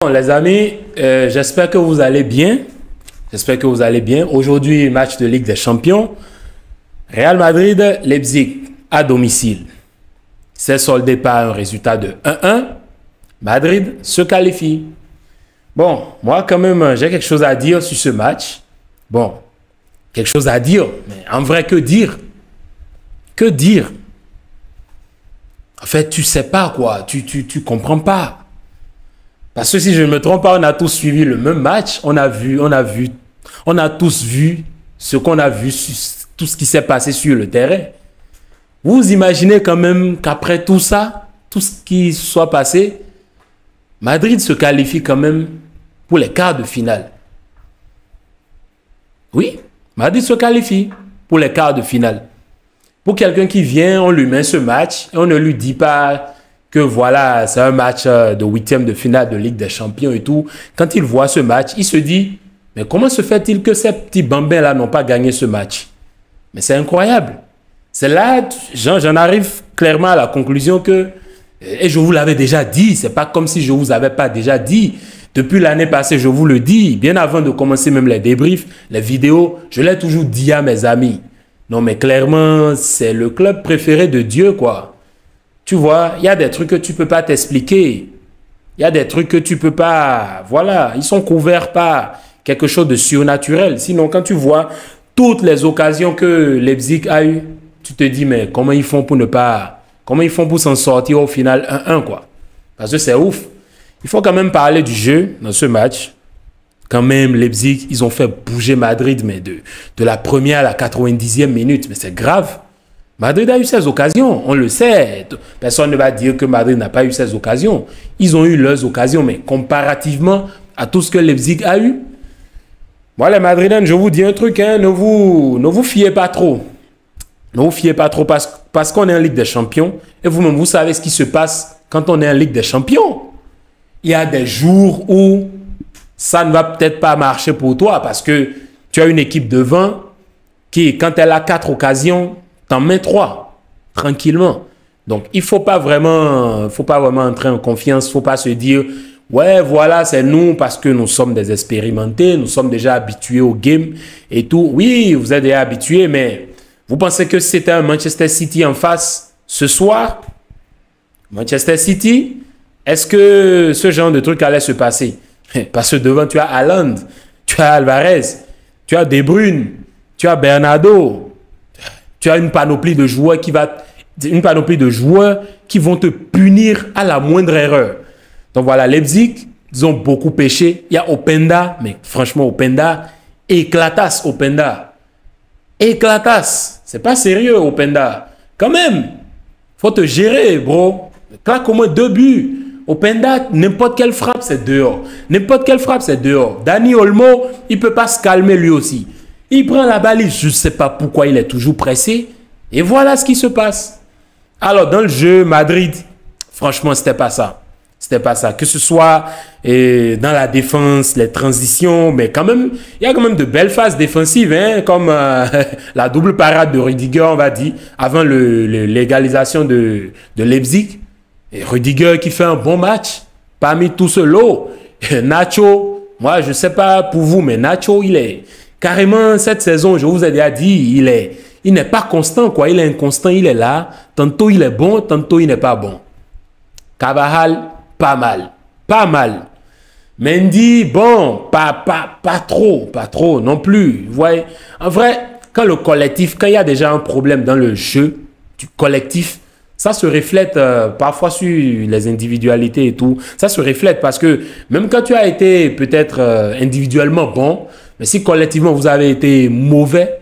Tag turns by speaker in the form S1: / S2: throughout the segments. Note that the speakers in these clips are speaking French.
S1: Bon, les amis, j'espère que vous allez bien. J'espère que vous allez bien. Aujourd'hui, match de Ligue des Champions. Real Madrid, Leipzig, à domicile. C'est soldé par un résultat de 1-1. Madrid se qualifie. Bon, moi quand même, j'ai quelque chose à dire sur ce match. Bon, quelque chose à dire. Mais en vrai, que dire? Que dire? En fait, tu sais pas quoi. Tu comprends pas. Parce que si je ne me trompe pas, on a tous suivi le même match. On a tous vu ce qu'on a vu, tout ce qui s'est passé sur le terrain. Vous imaginez quand même qu'après tout ça, tout ce qui soit passé, Madrid se qualifie quand même pour les quarts de finale. Oui, Madrid se qualifie pour les quarts de finale. Pour quelqu'un qui vient, on lui met ce match et on ne lui dit pas que voilà, c'est un match de huitième de finale de Ligue des Champions et tout. Quand il voit ce match, il se dit, mais comment se fait-il que ces petits bambins-là n'ont pas gagné ce match? Mais c'est incroyable. C'est là, j'en arrive clairement à la conclusion que, et je vous l'avais déjà dit, c'est pas comme si je vous avais pas déjà dit. Depuis l'année passée, je vous le dis, bien avant de commencer même les débriefs, les vidéos, je l'ai toujours dit à mes amis. Non mais clairement, c'est le club préféré de Dieu, quoi. Tu vois, il y a des trucs que tu ne peux pas t'expliquer. Il y a des trucs que tu ne peux pas... Voilà, ils sont couverts par quelque chose de surnaturel. Sinon, quand tu vois toutes les occasions que Leipzig a eues, tu te dis, mais comment ils font pour ne pas... Comment ils font pour s'en sortir au final 1-1, quoi. Parce que c'est ouf. Il faut quand même parler du jeu dans ce match. Quand même, Leipzig, ils ont fait bouger Madrid, mais de la première à la 90e minute. Mais c'est grave. Madrid a eu ses occasions, on le sait. Personne ne va dire que Madrid n'a pas eu ses occasions. Ils ont eu leurs occasions, mais comparativement à tout ce que Leipzig a eu, moi les Madrilènes, je vous dis un truc, hein, ne vous fiez pas trop. Ne vous fiez pas trop parce qu'on est en Ligue des Champions et vous-même, vous savez ce qui se passe quand on est en Ligue des Champions. Il y a des jours où ça ne va peut-être pas marcher pour toi parce que tu as une équipe devant qui, quand elle a 4 occasions, t'en mets 3, tranquillement. Donc, il ne faut pas vraiment entrer en confiance. Il ne faut pas se dire, ouais, voilà, c'est nous parce que nous sommes des expérimentés, nous sommes déjà habitués au game et tout. Oui, vous êtes déjà habitués, mais vous pensez que si c'était un Manchester City en face ce soir, Manchester City, est-ce que ce genre de truc allait se passer? Parce que devant, tu as Haaland, tu as Alvarez, tu as De Bruyne, tu as Bernardo. Tu as une panoplie de joueurs qui vont te punir à la moindre erreur. Donc voilà, Leipzig, ils ont beaucoup péché. Il y a Openda, mais franchement, Openda, éclatasse Openda. Éclatasse. C'est pas sérieux, Openda. Quand même, faut te gérer, bro. Claque au moins 2 buts. Openda, n'importe quelle frappe, c'est dehors. N'importe quelle frappe, c'est dehors. Dani Olmo, il ne peut pas se calmer lui aussi. Il prend la balle, je ne sais pas pourquoi il est toujours pressé. Et voilà ce qui se passe. Alors, dans le jeu, Madrid, franchement, c'était pas ça. C'était pas ça. Que ce soit dans la défense, les transitions, mais quand même, il y a quand même de belles phases défensives, hein, comme la double parade de Rudiger, on va dire, avant l'égalisation de Leipzig. Et Rudiger qui fait un bon match parmi tout ce lot. Nacho, moi, je ne sais pas pour vous, mais Nacho, il est... Carrément, cette saison, je vous ai déjà dit, il n'est pas constant, quoi. Il est inconstant, il est là. Tantôt, il est bon, tantôt, il n'est pas bon. Carvajal, pas mal. Pas mal. Mendy, bon, pas trop non plus. Vous voyez, en vrai, quand il y a déjà un problème dans le jeu du collectif, ça se reflète parfois sur les individualités et tout. Ça se reflète parce que même quand tu as été peut-être individuellement bon, mais si collectivement vous avez été mauvais,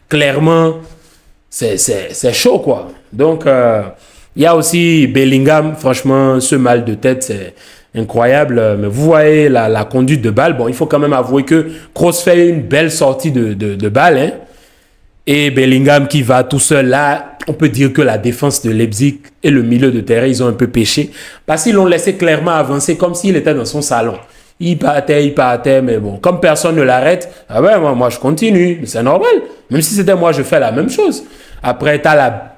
S1: clairement, c'est chaud, quoi. Donc, il y a aussi Bellingham. Franchement, ce mal de tête, c'est incroyable. Mais vous voyez la conduite de balle. Bon, il faut quand même avouer que Kroos fait une belle sortie de balle, hein. Et Bellingham qui va tout seul là, on peut dire que la défense de Leipzig et le milieu de terrain, ils ont un peu péché. Parce qu'ils l'ont laissé clairement avancer comme s'il était dans son salon. Il partait, mais bon, comme personne ne l'arrête, ah ouais, moi je continue, c'est normal. Même si c'était moi, je fais la même chose. Après, tu as la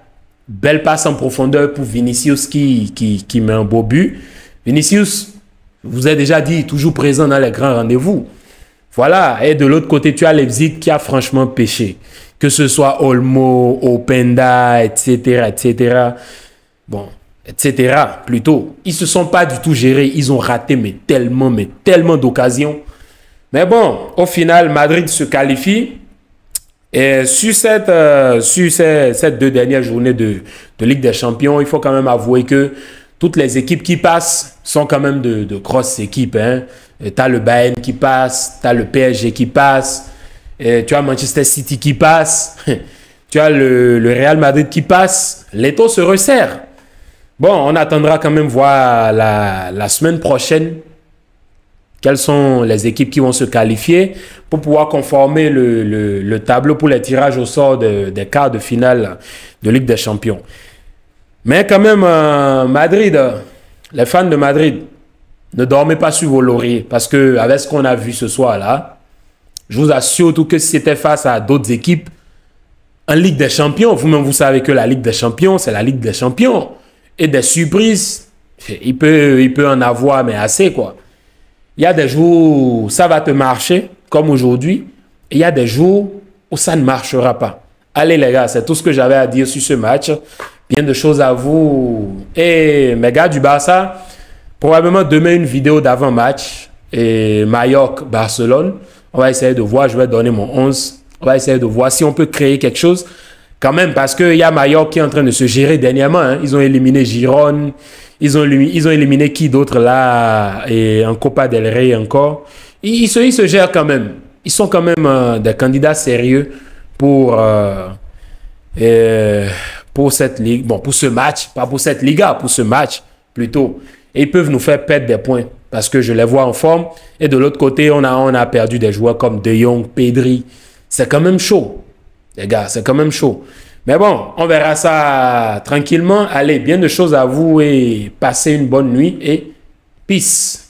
S1: belle passe en profondeur pour Vinicius qui met un beau but. Vinicius, Je vous ai déjà dit, toujours présent dans les grands rendez-vous. Voilà. Et de l'autre côté, tu as Leipzig qui a franchement pêché. Que ce soit Olmo, Openda, etc., etc. Bon, etc. plutôt. Ils ne se sont pas du tout gérés. Ils ont raté mais tellement d'occasions. Mais bon, au final, Madrid se qualifie. Et sur ces 2 dernières journées de Ligue des Champions, il faut quand même avouer que toutes les équipes qui passent sont quand même de grosses équipes. Hein. Tu as le Bayern qui passe, tu as le PSG qui passe, et tu as Manchester City qui passe, tu as le Real Madrid qui passe. Les taux se resserrent. Bon, on attendra quand même voir la semaine prochaine quelles sont les équipes qui vont se qualifier pour pouvoir conformer le tableau pour les tirages au sort des quarts de finale de Ligue des Champions. Mais quand même, Madrid, les fans de Madrid, ne dormez pas sur vos lauriers parce qu'avec ce qu'on a vu ce soir-là, je vous assure tout que si c'était face à d'autres équipes, en Ligue des Champions, vous-même vous savez que la Ligue des Champions, c'est la Ligue des Champions. Et des surprises, il peut en avoir, mais assez quoi. Il y a des jours où ça va te marcher, comme aujourd'hui. Et il y a des jours où ça ne marchera pas. Allez les gars, c'est tout ce que j'avais à dire sur ce match. Bien de choses à vous. Et mes gars du Barça, probablement demain une vidéo d'avant-match. Et Mallorca-Barcelone. On va essayer de voir, je vais donner mon 11. On va essayer de voir si on peut créer quelque chose. Quand même, parce qu'il y a Mallorca qui est en train de se gérer dernièrement. Hein. Ils ont éliminé Girone. Ils ont éliminé qui d'autre là et en Copa del Rey encore. Ils se gèrent quand même. Ils sont quand même des candidats sérieux pour cette ligue. Bon, pour ce match, pas pour cette Liga, pour ce match plutôt. Et ils peuvent nous faire perdre des points parce que je les vois en forme. Et de l'autre côté, on a perdu des joueurs comme De Jong, Pedri. C'est quand même chaud, les gars, c'est quand même chaud. Mais bon, on verra ça tranquillement. Allez, bien de choses à vous et passez une bonne nuit et peace.